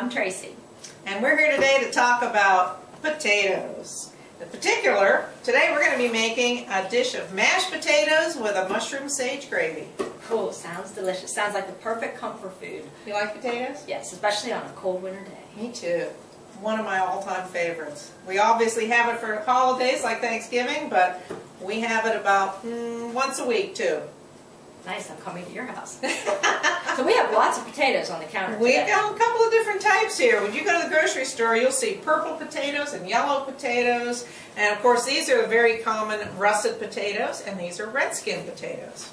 I'm Tracy. And we're here today to talk about potatoes. In particular, today we're going to be making a dish of mashed potatoes with a mushroom sage gravy. Cool, sounds delicious. Sounds like the perfect comfort food. You like potatoes? Yes, especially on a cold winter day. Me too. One of my all-time favorites. We obviously have it for holidays like Thanksgiving, but we have it about once a week too. Nice, I'm coming to your house. So we have lots of potatoes on the counter today. We've got a couple of different types here. When you go to the grocery store, you'll see purple potatoes and yellow potatoes. And of course, these are very common russet potatoes, and these are red skin potatoes.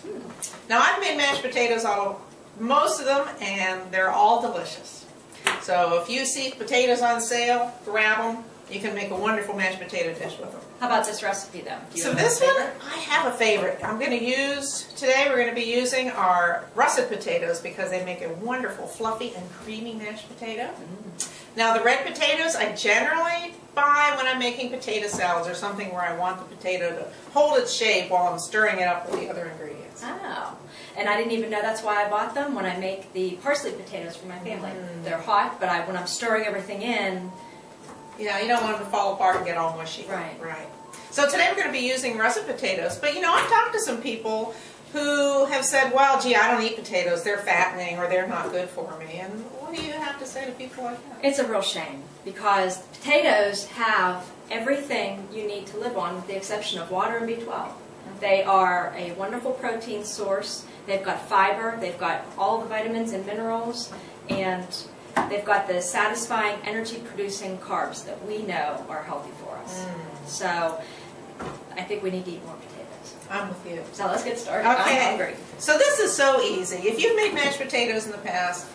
Now, I've made mashed potatoes out of most of them, and they're all delicious. So if you see potatoes on sale, grab them. You can make a wonderful mashed potato dish with them. How about this recipe though? So this one, I have a favorite. I'm going to use, today we're going to be using our russet potatoes because they make a wonderful fluffy and creamy mashed potato. Now the red potatoes I generally buy when I'm making potato salads or something where I want the potato to hold its shape while I'm stirring it up with the other ingredients. Oh, and I didn't even know that's why I bought them when I make the parsley potatoes for my family. They're hot, but when I'm stirring everything in, yeah, you don't want them to fall apart and get all mushy. Right. Right. So today we're going to be using russet potatoes. But you know, I've talked to some people who have said, well, gee, I don't eat potatoes. They're fattening or they're not good for me. And what do you have to say to people like that? it's a real shame because potatoes have everything you need to live on with the exception of water and B12. They are a wonderful protein source. They've got fiber. They've got all the vitamins and minerals. And they've got the satisfying energy-producing carbs that we know are healthy for us. So I think we need to eat more potatoes. I'm with you. So let's get started. Okay. I'm hungry. So this is so easy. If you've made mashed potatoes in the past,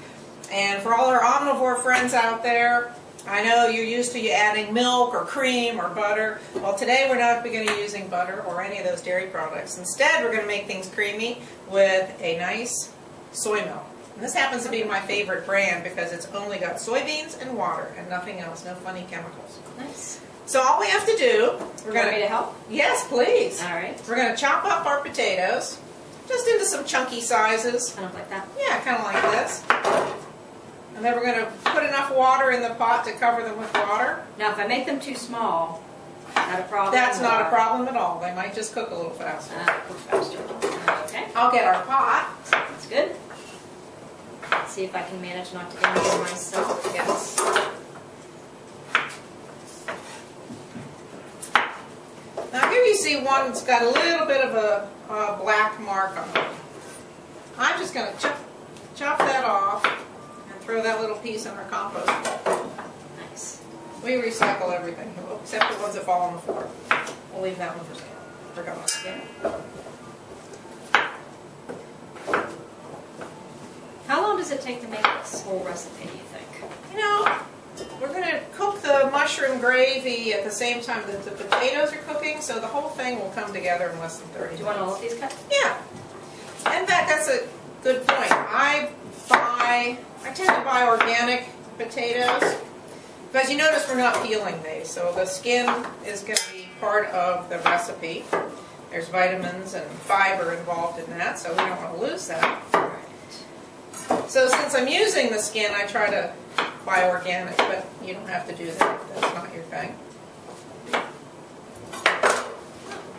and for all our omnivore friends out there, I know you're used to adding milk or cream or butter. Well, today we're not going to be using butter or any of those dairy products. Instead, we're going to make things creamy with a nice soy milk. And this happens to be my favorite brand because it's only got soybeans and water and nothing else, no funny chemicals. Nice. So all we have to do, we're going Want me to help? Yes, please. All right. We're going to chop up our potatoes just into some chunky sizes. Kind of like that. Yeah, kind of like this. And then we're going to put enough water in the pot to cover them with water. Now, if I make them too small, not a problem? That's not a problem at all. They might just cook a little faster. Cook faster. Okay. I'll get our pot. That's good. Let's see if I can manage not to injure myself. Yes. Now here you see one that's got a little bit of a black mark on it. I'm just going to chop that off and throw that little piece in our compost bowl. Nice. We recycle everything, except the ones that fall on the floor. We'll leave that one for sale. Forgot about that. How long does it take to make this whole recipe, do you think? You know, we're going to cook the mushroom gravy at the same time that the potatoes are cooking, so the whole thing will come together in less than 30 minutes. Do you want all of these cut? Yeah. In fact, that's a good point. I tend to buy organic potatoes because you notice we're not peeling these, so the skin is going to be part of the recipe. There's vitamins and fiber involved in that, so we don't want to lose that. So since I'm using the skin, I try to buy organic, but you don't have to do that if that's not your thing.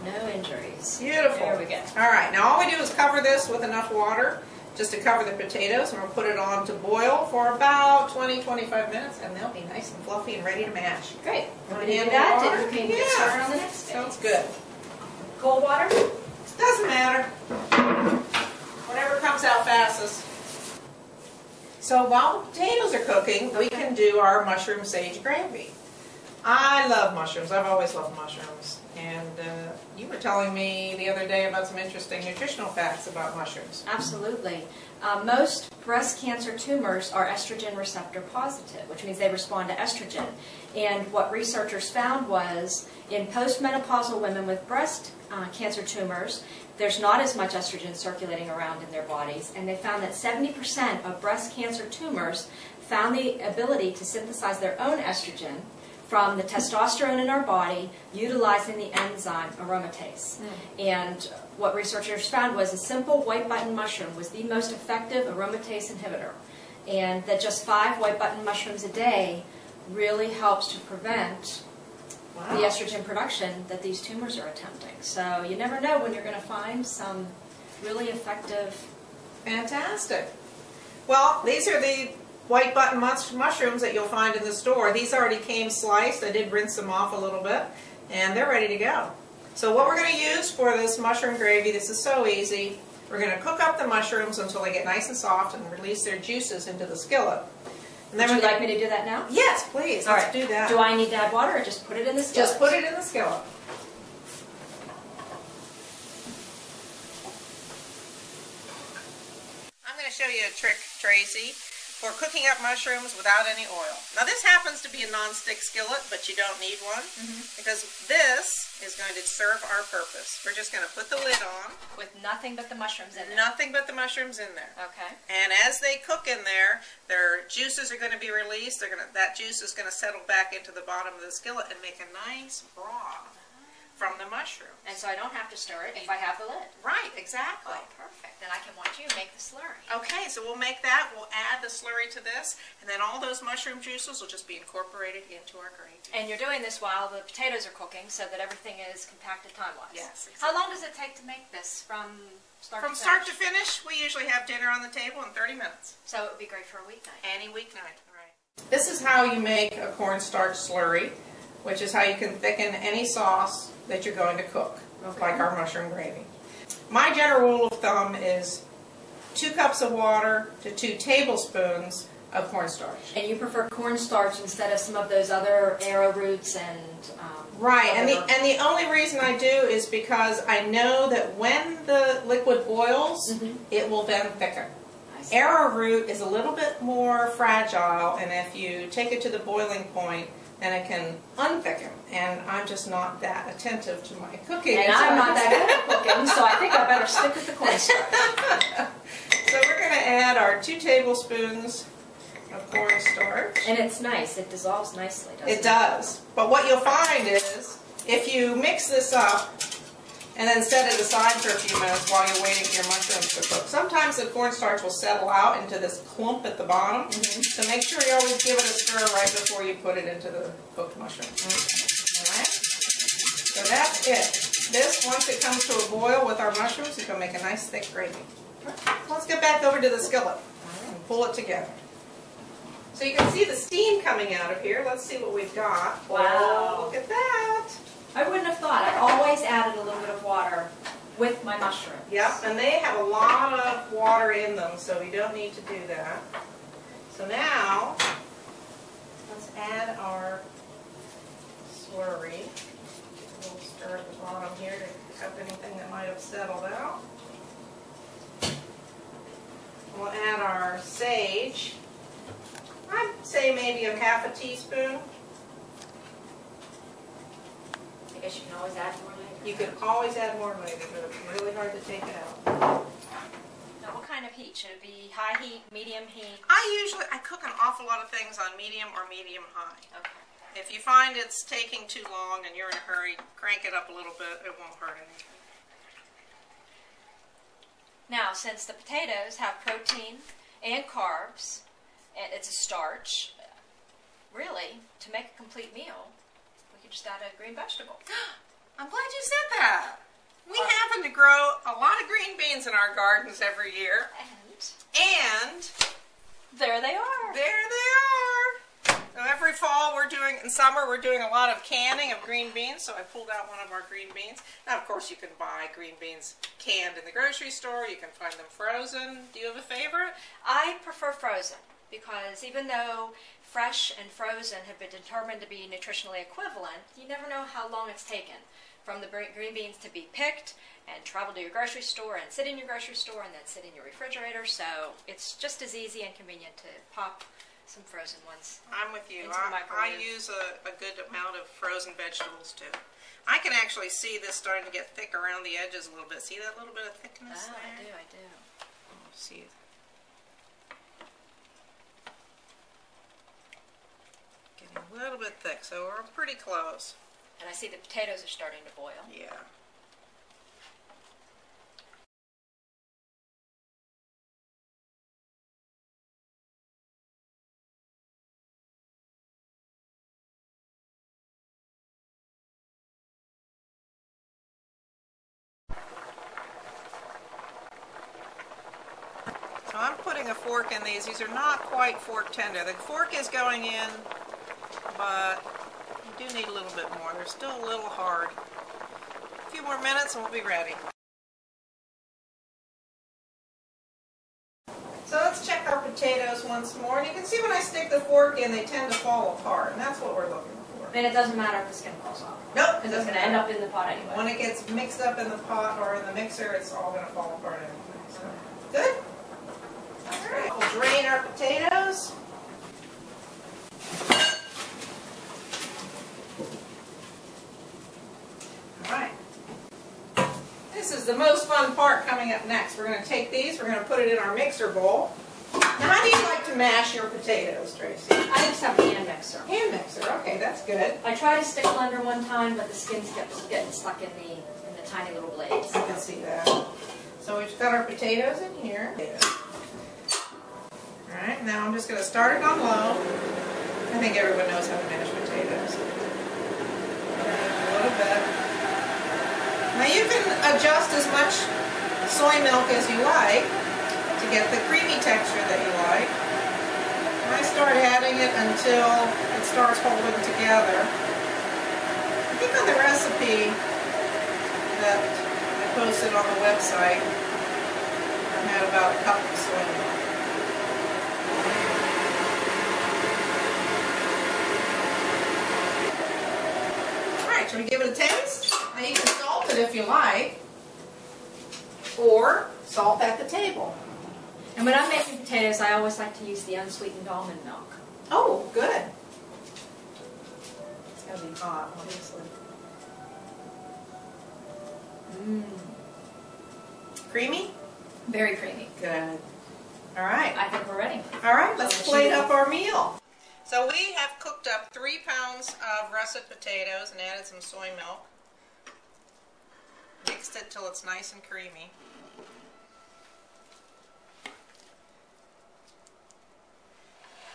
No injuries. Beautiful. There we go. All right, now all we do is cover this with enough water just to cover the potatoes, and we'll put it on to boil for about 20-25 minutes, and they'll be nice and fluffy and ready to mash. Great. Want We to do handle that, water? and we can get started on the next day. Sounds good. Cold water? Doesn't matter. Whatever comes out fastest. So while the potatoes are cooking, we can do our mushroom sage gravy. I love mushrooms. I've always loved mushrooms. And you were telling me the other day about some interesting nutritional facts about mushrooms. Absolutely. Most breast cancer tumors are estrogen receptor positive, which means they respond to estrogen. And what researchers found was in postmenopausal women with breast cancer tumors, there's not as much estrogen circulating around in their bodies, and they found that 70% of breast cancer tumors found the ability to synthesize their own estrogen from the testosterone in our body utilizing the enzyme aromatase. And what researchers found was a simple white button mushroom was the most effective aromatase inhibitor. and that just 5 white button mushrooms a day really helps to prevent the estrogen production that these tumors are attempting. So you never know when you're going to find some really effective. Fantastic. Well, these are the white button mushrooms that you'll find in the store. These already came sliced. I did rinse them off a little bit, and they're ready to go. So what we're going to use for this mushroom gravy, this is so easy. We're going to cook up the mushrooms until they get nice and soft and release their juices into the skillet. And then Would you like me to do that now? Yes, please. Let's do that. Do I need to add water or just put it in the skillet? Just put it in the skillet. I'm going to show you a trick, Tracy, for cooking up mushrooms without any oil. Now this happens to be a non-stick skillet, but you don't need one because this is going to serve our purpose. We're just going to put the lid on. With nothing but the mushrooms in there? Nothing but the mushrooms in there. Okay. And as they cook in there, their juices are going to be released. That juice is going to settle back into the bottom of the skillet and make a nice broth from the mushroom. And so I don't have to stir it if I have the lid. Right, exactly. Oh, perfect. Then I can watch you make the slurry. Okay, so we'll make that. We'll add the slurry to this, and then all those mushroom juices will just be incorporated into our gravy. And you're doing this while the potatoes are cooking so that everything is compacted time-wise. Yes, exactly. How long does it take to make this from start to finish? From start to finish, we usually have dinner on the table in 30 minutes. So it would be great for a weeknight. Any weeknight, right. This is how you make a cornstarch slurry, which is how you can thicken any sauce that you're going to cook, like our mushroom gravy. My general rule of thumb is 2 cups of water to 2 tablespoons of cornstarch. And you prefer cornstarch instead of some of those other arrowroots and right, and the only reason I do is because I know that when the liquid boils, it will then thicken. Arrowroot is a little bit more fragile, and if you take it to the boiling point, then it can unthicken, and I'm just not that attentive to my cooking. And I'm not that good at cooking, so I think I better stick with the cornstarch. So we're going to add our 2 tablespoons of cornstarch. And it's nice. It dissolves nicely, doesn't it? It does. But what you'll find is, if you mix this up and then set it aside for a few minutes while you're waiting for your mushrooms to cook, sometimes the cornstarch will settle out into this clump at the bottom. So make sure you always give it a stir right before you put it into the cooked mushrooms. Alright? So that's it. This, once it comes to a boil with our mushrooms, is going to make a nice thick gravy. Let's get back over to the skillet and pull it together. So you can see the steam coming out of here. Let's see what we've got. Wow. Oh, look at that. I wouldn't have thought. I always added a little bit of water with my mushrooms. Yep, and they have a lot of water in them, so we don't need to do that. So now, let's add our slurry. A little stir at the bottom here to pick up anything that might have settled out. We'll add our sage. I'd say maybe a half a teaspoon. I guess you can always add more later. You can always add more later, but it's really hard to take it out. Now, what kind of heat? Should it be high heat, medium heat? I cook an awful lot of things on medium or medium high. Okay. If you find it's taking too long and you're in a hurry, crank it up a little bit. It won't hurt anything. Now, since the potatoes have protein and carbs, and it's a starch, really, to make a complete meal, we could just add a green vegetable. I'm glad you said that. We happen to grow a lot of green beans in our gardens every year. And there they are. There they are. So every fall in summer we're doing a lot of canning of green beans, so I pulled out one of our green beans. Now of course you can buy green beans canned in the grocery store, you can find them frozen. Do you have a favorite? I prefer frozen because even though fresh and frozen have been determined to be nutritionally equivalent, you never know how long it's taken from the green beans to be picked and travel to your grocery store and sit in your grocery store and then sit in your refrigerator, so it's just as easy and convenient to pop some frozen ones. I'm with you. Into the I microwave. use a good amount of frozen vegetables too. I can actually see this starting to get thick around the edges a little bit. See that little bit of thickness there? I do. See. Getting a little bit thick, so we're pretty close. And I see the potatoes are starting to boil. Yeah. So I'm putting a fork in these. These are not quite fork tender. The fork is going in, but you do need a little bit more. They're still a little hard. A few more minutes and we'll be ready. So let's check our potatoes once more. And you can see when I stick the fork in, they tend to fall apart, and that's what we're looking for. And it doesn't matter if the skin falls off. Nope, Because it's going to end up in the pot anyway. When it gets mixed up in the pot or in the mixer, it's all going to fall apart anyway. So, good? That's great. We'll drain our potatoes. Alright. This is the most fun part coming up next. We're going to take these, we're going to put it in our mixer bowl. Now, how do you like to mash your potatoes, Tracy? I just have a hand mixer. Hand mixer, okay, that's good. I tried a stick blender one time, but the skins kept getting stuck in the tiny little blades. I can see that. So we've got our potatoes in here. Alright, now I'm just going to start it on low. I think everyone knows how to mash potatoes. A little bit. Now you can adjust as much soy milk as you like to get the creamy texture that you like. I start adding it until it starts holding together. I think on the recipe that I posted on the website, I had about a cup of soy milk. Alright, should we give it a taste? Now you can salt it if you like, or salt at the table. And when I'm making potatoes, I always like to use the unsweetened almond milk. Oh, good. It's going to be hot, obviously. Creamy? Very creamy. Good. All right. I think we're ready. All right, let's plate up our meal. So we have cooked up 3 pounds of russet potatoes and added some soy milk. Mixed it till it's nice and creamy.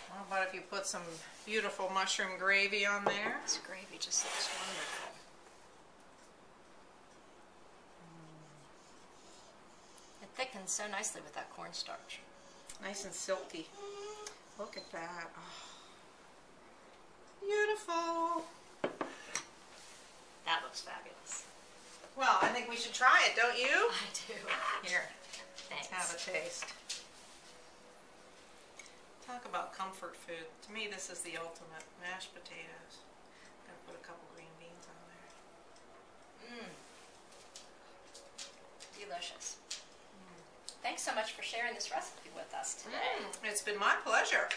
How about if you put some beautiful mushroom gravy on there? This gravy just looks wonderful. It thickens so nicely with that cornstarch. Nice and silky. Look at that. Oh. Beautiful. That looks fabulous. Well, I think we should try it, don't you? I do. Here, Thanks. have a taste. Talk about comfort food. To me, this is the ultimate. Mashed potatoes. I'm going to put a couple green beans on there. Delicious. Thanks so much for sharing this recipe with us today. It's been my pleasure.